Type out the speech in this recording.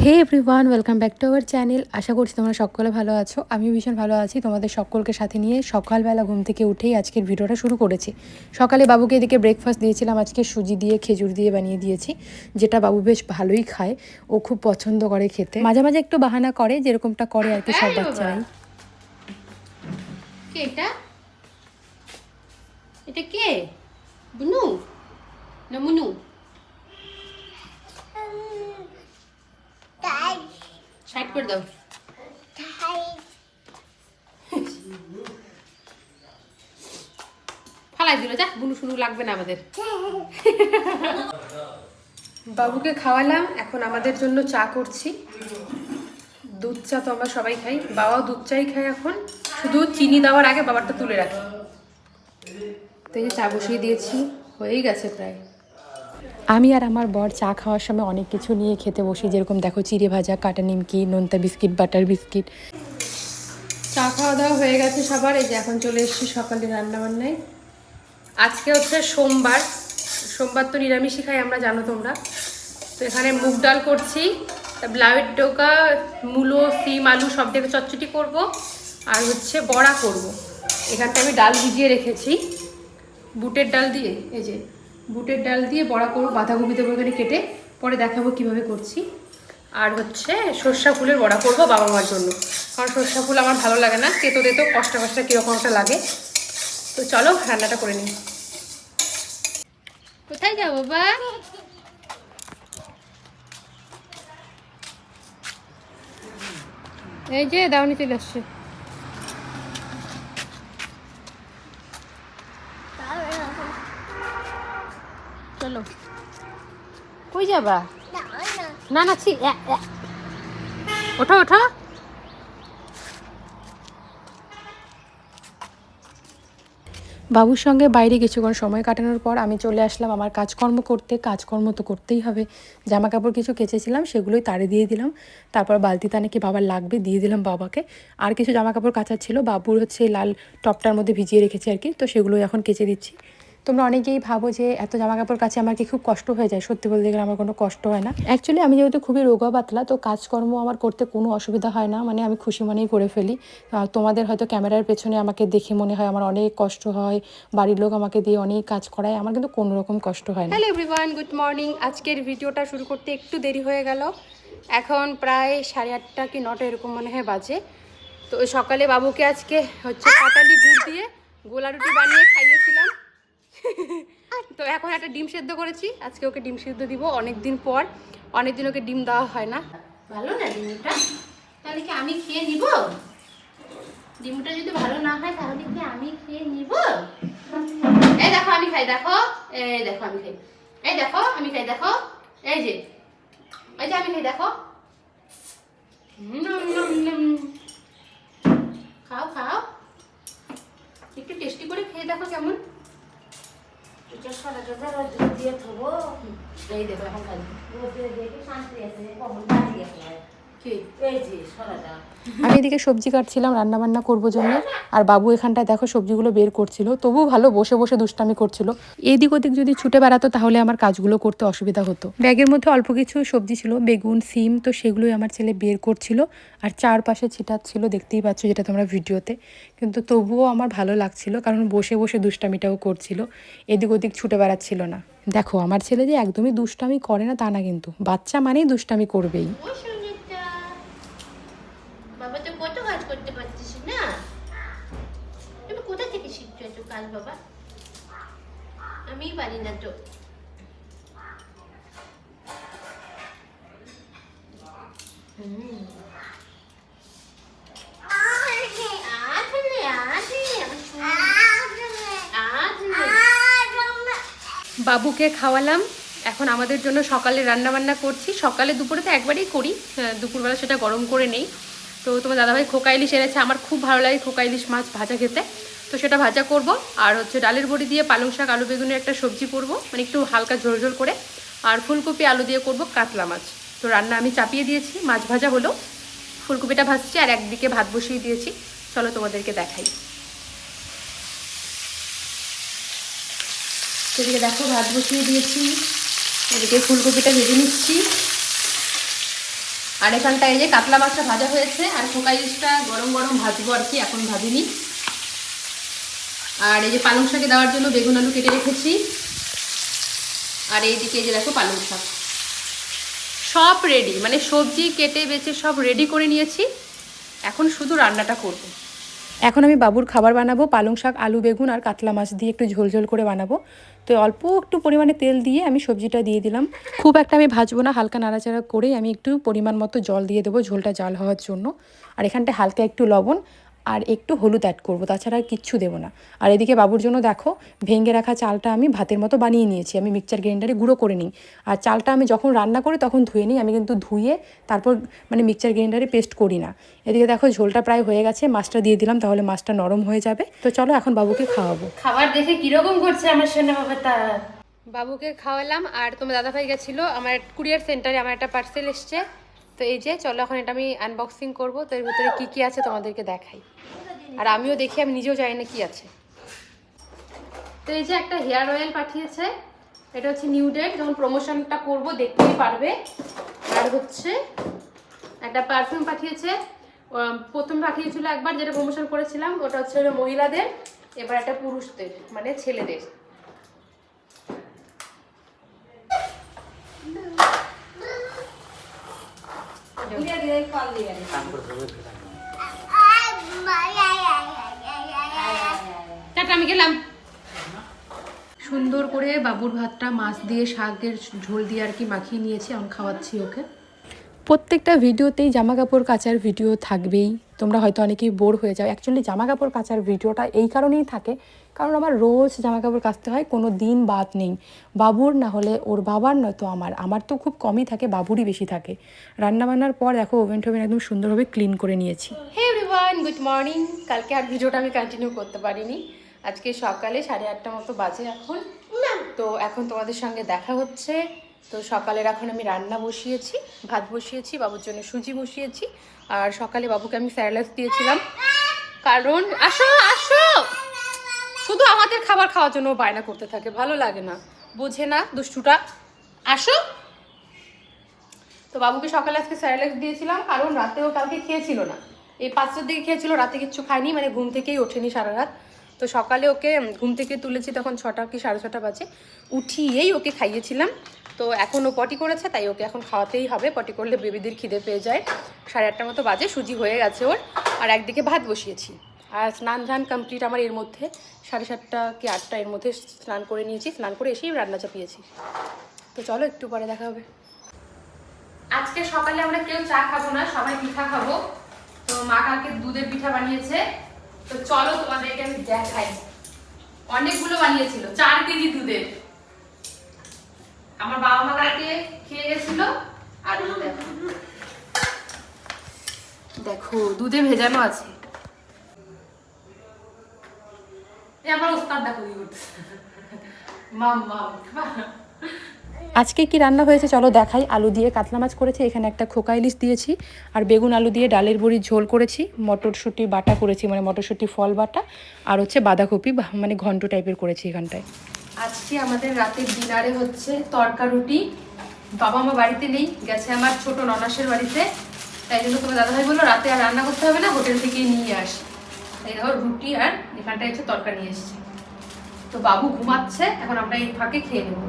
Hey everyone, welcome back to our channel. আশা করছি তোমরা সকলে ভালো আছো। আমিও ভীষণ ভালো আছি। তোমাদের সকলকে সাথে নিয়ে সকালবেলা ঘুম থেকে উঠেই আজকের ভিডিওটা শুরু করেছি। সকালে বাবুকে এদিকে ব্রেকফাস্ট দিয়েছিলাম, আজকে সুজি দিয়ে খেজুর দিয়ে বানিয়ে দিয়েছি, যেটা বাবু বেশ ভালোই খায়। ও খুব পছন্দ করে খেতে। মাঝে মাঝে একটু বাহানা করে, যেরকমটা করে আর কি সব বাচ্চারাই। কে এটা? এটা কে? বুনু না মুনু? সাইড করে দাও। ফালাই দিল, যা বুনু শুনু লাগবে না আমাদের। বাবুকে খাওয়ালাম, এখন আমাদের জন্য চা করছি। দুধ চা তো আমরা সবাই খাই, বাবাও দুধ চাই খায়। এখন শুধু চিনি দেওয়ার আগে বাবারটা তুলে রাখি। তো এই যে চা বসিয়ে দিয়েছি, হয়েই গেছে প্রায়। আমি আর আমার বর চা খাওয়ার সময় অনেক কিছু নিয়ে খেতে বসি, যেরকম দেখো চিড়ে ভাজা, কাটা নিমকি, নোনতা বিস্কিট, বাটার বিস্কিট। চা খাওয়া দাওয়া হয়ে গেছে সবার। এই যে এখন চলে এসেছি সকালে রান্নাবান্নায়। আজকে হচ্ছে সোমবার। সোমবার তো নিরামিষই খাই আমরা, জানো তোমরা। তো এখানে মুগ ডাল করছি, লাউয়ের ডোকা, মূলো, সিম, আলু সব দিয়ে চচ্চড়ি করব, আর হচ্ছে বড়া করব। এখানটা আমি ডাল ভিজিয়ে রেখেছি বুটের ডাল দিয়ে। এই যে বুটের ডাল দিয়ে বড়া করবো, বাঁধাকপি দেবো এখানে কেটে, পরে দেখাবো কিভাবে করছি। আর হচ্ছে সর্ষা ফুলের বড়া করবো বাবা মার জন্য, কারণ সর্ষা ফুল আমার ভালো লাগে না, তেতো তেতো কষ্টা কষ্টা কীরকম একটা লাগে। তো চলো রান্নাটা করে নিই। কোথায় যাবো বাবা? এই যে দাওনি চলে আসছে। চলো। কই যাবা? না না ছি, ওঠো ওঠো। বাবুর সঙ্গে বাইরে কিছুক্ষণ সময় কাটানোর পর আমি চলে আসলাম আমার কাজকর্ম করতে। কাজকর্ম তো করতেই হবে। জামা কাপড় কিছু কেচেছিলাম, সেগুলোই তারে দিয়ে দিলাম। তারপর বালতিতে নাকি বাবার লাগবে, দিয়ে দিলাম বাবাকে। আর কিছু জামা কাপড় কাচার ছিল, বাবুর হচ্ছে লাল টপটার মধ্যে ভিজিয়ে রেখেছি আর কি, তো সেগুলোই এখন কেচে দিচ্ছি। তোমরা অনেকেই ভাবো যে এত জামা কাপড় কাছে আমার কি খুব কষ্ট হয়ে যায়। সত্যি বলতে গেলে আমার কোনো কষ্ট হয় না। অ্যাকচুয়ালি আমি যেহেতু খুবই রোগা পাতলা, তো কাজকর্ম আমার করতে কোনো অসুবিধা হয় না, মানে আমি খুশি মনেই করে ফেলি। তোমাদের হয়তো ক্যামেরার পেছনে আমাকে দেখে মনে হয় আমার অনেক কষ্ট হয়, বাড়ির লোক আমাকে দিয়ে অনেক কাজ করায়, আমার কিন্তু কোনো রকম কষ্ট হয় না। Hello everyone, good morning. আজকের ভিডিওটা শুরু করতে একটু দেরি হয়ে গেল। এখন প্রায় 8:30 কি 9টা এরকম মনে হয় বাজে। তো ওই সকালে বাবুকে আজকে হচ্ছে পাটালি গুড় দিয়ে গোলা রুটি বানিয়ে খাইয়েছিলাম। তো এখন একটা ডিম সেদ্ধ করেছি, আজকে ওকে ডিম সেদ্ধ দিব। অনেক দিন পর, অনেক দিন ওকে ডিম দেওয়া হয় না। ভালো না ডিমটা? তাহলে কি আমি খেয়ে নিব? ডিমটা যদি ভালো না হয় তাহলে কি আমি খেয়ে নিব? এই দেখো আমি খাই, দেখো। এই দেখো আমি খাই, এই দেখো আমি খাই, দেখো। এই যে, এই যে আমি খাই, দেখো। খাও খাও, একটু টেস্টি করে খেয়ে দেখো কেমন। এই দেখো এখন খাই। আমি এদিকে সবজি কাটছিলাম রান্নাবান্না করবো জন্য, আর বাবু এখানটায় দেখো সবজিগুলো বের করছিল। তবু ভালো বসে বসে দুষ্টামি করছিল। এদিক ওদিক যদি ছুটে বেড়াতো তাহলে আমার কাজগুলো করতে অসুবিধা হতো। ব্যাগের মধ্যে অল্প কিছু সবজি ছিল, বেগুন, সিম, তো সেগুলোই আমার ছেলে বের করছিল আর চারপাশে ছিটাচ্ছিল, দেখতেই পাচ্ছ যেটা তোমরা ভিডিওতে। কিন্তু তবুও আমার ভালো লাগছিল, কারণ বসে বসে দুষ্টামিটাও করছিল, এদিক ওদিক ছুটে বেড়াচ্ছিল না। দেখো আমার ছেলে যে একদমই দুষ্টামি করে না তা না, কিন্তু বাচ্চা মানেই দুষ্টামি করবেই। বাবা তো কত কাজ করতে পারছিস না? তুমি কোথা থেকে শিখছো এত কাজ বাবা? আমি পারি না তো। বাবুকে খাওয়ালাম, এখন আমাদের জন্য সকালে রান্না বান্না করছি। সকালে দুপুরে তো একবারেই করি, দুপুরবেলা সেটা গরম করে নেই। তো তোমার দাদাভাই খোকা ইলিশ এনেছে, আমার খুব ভালো লাগে খোকা ইলিশ মাছ ভাজা খেতে, তো সেটা ভাজা করব। আর হচ্ছে ডালের বড়ি দিয়ে পালং শাক আলু বেগুনের একটা সবজি করব, মানে একটু হালকা ঝোল ঝোল করে। আর ফুলকপি আলু দিয়ে করব কাতলা মাছ। তো রান্না আমি চাপিয়ে দিয়েছি, মাছ ভাজা হলো, ফুলকপিটা ভাজছি, আর একদিকে ভাত বসিয়ে দিয়েছি। চলো তোমাদেরকে দেখাই। সেদিকে দেখো ভাত বসিয়ে দিয়েছি, এদিকে ফুলকপিটা ভেজে নিচ্ছি। আর এখানটায় এই যে কাতলা মাছটা ভাজা হয়েছে, আর খোকা ইলিশটা গরম গরম ভাজবো আর কি, এখন ভাজিনি। আর এই যে পালং শাকে দেওয়ার জন্য বেগুন আলু কেটে রেখেছি। আর এইদিকে এই যে দেখো পালং শাক সব রেডি, মানে সবজি কেটে বেছে সব রেডি করে নিয়েছি, এখন শুধু রান্নাটা করব। এখন আমি বাবুর খাবার বানাবো, পালং শাক, আলু, বেগুন আর কাতলা মাছ দিয়ে একটু ঝোল ঝোল করে বানাবো। তো অল্প একটু পরিমাণে তেল দিয়ে আমি সবজিটা দিয়ে দিলাম। খুব একটা আমি ভাজবো না, হালকা নাড়াচাড়া করেই আমি একটু পরিমাণ মতো জল দিয়ে দেবো ঝোলটা জাল হওয়ার জন্য। আর এখানটায় হালকা একটু লবণ আর একটু হলুদ অ্যাড করবো, তাছাড়া আর কিচ্ছু দেবো না। আর এদিকে বাবুর জন্য দেখো ভেঙে রাখা চালটা আমি ভাতের মতো বানিয়ে নিয়েছি, আমি মিক্সচার গ্রাইন্ডারে গুঁড়ো করে নিই। আর চালটা আমি যখন রান্না করি তখন ধুয়ে নিই, আমি কিন্তু ধুয়ে তারপর মানে মিক্সচার গ্রাইন্ডারে পেস্ট করি না। এদিকে দেখো ঝোলটা প্রায় হয়ে গেছে, মাছটা দিয়ে দিলাম, তাহলে মাছটা নরম হয়ে যাবে। তো চলো এখন বাবুকে খাওয়াবো। খাবার দেখে কিরকম করছে আমার সোনা বাবাটা। বাবুকে খাওয়ালাম, আর তোমার দাদাভাই গেছিলো আমার কুরিয়ার সেন্টারে, আমার একটা পার্সেল এসছে। তো এই যে চলো এখন এটা আমি আনবক্সিং করবো, তো এর ভিতরে কী কী আছে তোমাদেরকে দেখাই, আর আমিও দেখি, আমি নিজেও জানি না কী আছে। তো এই যে একটা হেয়ার অয়েল পাঠিয়েছে, এটা হচ্ছে নিউডের, যখন প্রমোশনটা করবো দেখতেই পারবে। আর হচ্ছে একটা পারফিউম পাঠিয়েছে, প্রথম পাঠিয়েছিল একবার যেটা প্রমোশন করেছিলাম, ওটা হচ্ছে মহিলাদের, এবার একটা পুরুষদের মানে ছেলেদের। টাটা, আমি গেলাম। সুন্দর করে বাবুর ভাতটা মাছ দিয়ে শাকের ঝোল দিয়ে আর কি মাখিয়ে নিয়েছি, এখন খাওয়াচ্ছি ওকে। প্রত্যেকটা ভিডিওতেই জামা কাপড় কাচার ভিডিও থাকবেই, তোমরা হয়তো অনেকেই বোর হয়ে যাও। অ্যাকচুয়ালি জামা কাপড় কাচার ভিডিওটা এই কারণেই থাকে, কারণ আমার রোজ জামা কাপড় কাচতে হয়, কোনো দিন বাদ নেই। বাবুর না হলে ওর বাবার, নয়তো আমার তো খুব কমই থাকে, বাবুরই বেশি থাকে। রান্নাবান্নার পর দেখো ওভেন টোভেন একদম সুন্দরভাবে ক্লিন করে নিয়েছি। Hey everyone, good morning. কালকে আর ভিডিওটা আমি কন্টিনিউ করতে পারিনি, আজকে সকালে 8:30 মতো বাজে এখন। তো এখন তোমাদের সঙ্গে দেখা হচ্ছে। তো সকালের এখন আমি রান্না বসিয়েছি, ভাত বসিয়েছি, বাবুর জন্য সুজি বসিয়েছি। আর সকালে বাবুকে আমি স্যালাড দিয়েছিলাম, কারণ আসো আসো, শুধু আমাদের খাবার খাওয়ার জন্য বায়না করতে থাকে, ভালো লাগে না, বোঝে না দুষ্টুটা। আসো। তো বাবুকে সকালে আজকে স্যালাড দিয়েছিলাম, কারণ রাতেও কালকে খেয়েছিল না, এই 5টার দিকে খেয়েছিল, রাতে কিচ্ছু খায়নি, মানে ঘুম থেকেই ওঠেনি সারা রাত। তো সকালে ওকে ঘুম থেকে তুলেছি তখন 6টা কি 6:30 বাজে, উঠিয়েই ওকে খাইয়েছিলাম। তো এখন ও পটি করেছে, তাই ওকে এখন খাওয়াতেই হবে, পটি করলে বেবিদের খিদে পেয়ে যায়। 8:30 মতো বাজে, সুজি হয়ে গেছে ওর। আর একদিকে ভাত বসিয়েছি, আর স্নান ধান কমপ্লিট আমার এর মধ্যে 7:30 কি 8টা এর মধ্যে স্নান করে নিয়েছি, স্নান করে এসেই রান্না চাপিয়েছি। তো চলো একটু পরে দেখা হবে। আজকে সকালে আমরা কেউ চা খাবো না, সবাই পিঠা খাবো। তো মা কালকে দুধের পিঠা বানিয়েছে, তো চলো তোমাদেরকে আমি দেখাই। অনেকগুলো বানিয়েছিল, 4 কেজি দুধের। আমার বাবা মা কালকে খেয়ে গেছিল। আর দেখো দুধে ভেজানো আছে, আমার ওস্তাদ দেখো মাম মাম। আজকে কি রান্না হয়েছে চলো দেখাই। আলু দিয়ে কাতলা মাছ করেছি, এখানে একটা খোকা ইলিশ দিয়েছি, আর বেগুন আলু দিয়ে ডালের বড়ির ঝোল করেছি, মটরশুঁটি বাটা করেছি, মানে মটরশুঁটি ফল বাটা, আর হচ্ছে বাঁধাকপি মানে ঘন্ট টাইপের করেছি এখানটায়। আজকে আমাদের রাতের ডিনারে হচ্ছে তড়কা রুটি। বাবা মা বাড়িতে নেই, গেছে আমার ছোট ননাসের বাড়িতে, তাই জন্য তোমার দাদাভাই বললো রাতে আর রান্না করতে হবে না, হোটেল থেকেই নিয়ে আসি। তাই দেখো রুটি আর এখানটায় হচ্ছে তড়কা নিয়ে এসেছি। তো বাবু ঘুমাচ্ছে, এখন আমরা এই ফাঁকে খেয়ে নেবো।